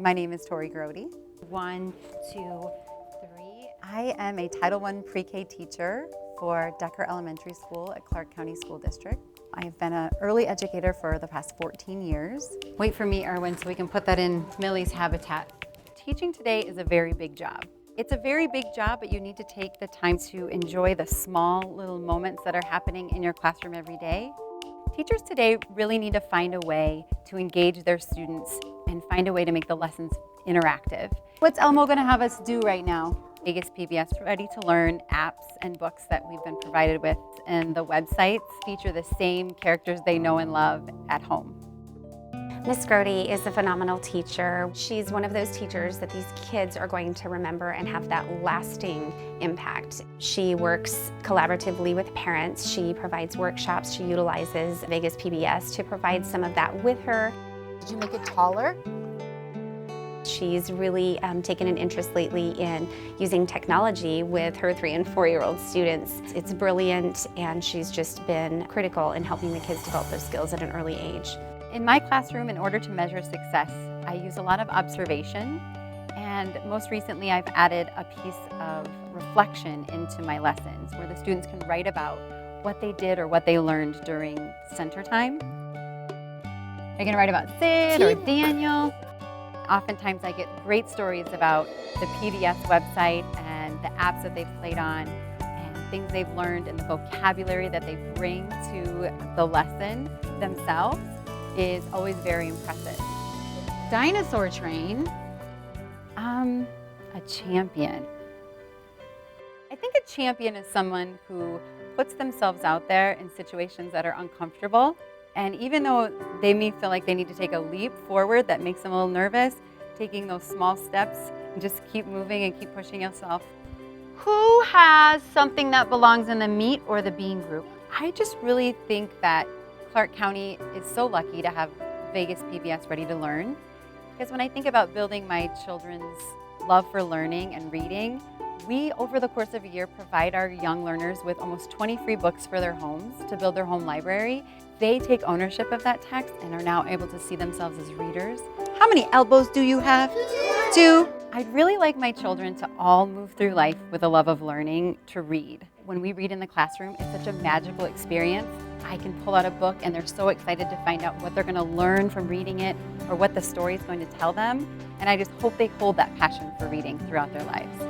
My name is Tori Grode. 1, 2, 3. I am a Title I pre-K teacher for Decker Elementary School at Clark County School District. I have been an early educator for the past 14 years. Wait for me, Erwin, so we can put that in Millie's habitat. Teaching today is a very big job. It's a very big job, but you need to take the time to enjoy the small little moments that are happening in your classroom every day. Teachers today really need to find a way to engage their students and find a way to make the lessons interactive. What's Elmo going to have us do right now? Vegas PBS Ready to Learn apps and books that we've been provided with, and the websites feature the same characters they know and love at home. Miss Grode is a phenomenal teacher. She's one of those teachers that these kids are going to remember and have that lasting impact. She works collaboratively with parents. She provides workshops. She utilizes Vegas PBS to provide some of that with her. Did you make it taller? She's really taken an interest lately in using technology with her 3- and 4-year-old students. It's brilliant, and she's just been critical in helping the kids develop those skills at an early age. In my classroom, in order to measure success, I use a lot of observation, and most recently I've added a piece of reflection into my lessons where the students can write about what they did or what they learned during center time. Are you going to write about Sid or Daniel? Oftentimes I get great stories about the PBS website and the apps that they've played on and things they've learned and the vocabulary that they bring to the lesson themselves is always very impressive. Dinosaur train. A champion. I think a champion is someone who puts themselves out there in situations that are uncomfortable, and even though they may feel like they need to take a leap forward that makes them a little nervous, taking those small steps and just keep moving and keep pushing yourself. Who has something that belongs in the meat or the bean group? I just really think that Clark County is so lucky to have Vegas PBS Ready to Learn, because when I think about building my children's love for learning and reading, we, over the course of a year, provide our young learners with almost 20 free books for their homes to build their home library. They take ownership of that text and are now able to see themselves as readers. How many elbows do you have? 2. I'd really like my children to all move through life with a love of learning to read. When we read in the classroom, it's such a magical experience. I can pull out a book and they're so excited to find out what they're going to learn from reading it or what the story is going to tell them. And I just hope they hold that passion for reading throughout their lives.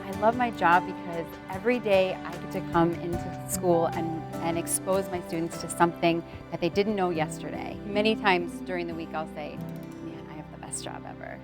I love my job because every day I get to come into school and expose my students to something that they didn't know yesterday. Many times during the week I'll say, man, I have the best job ever.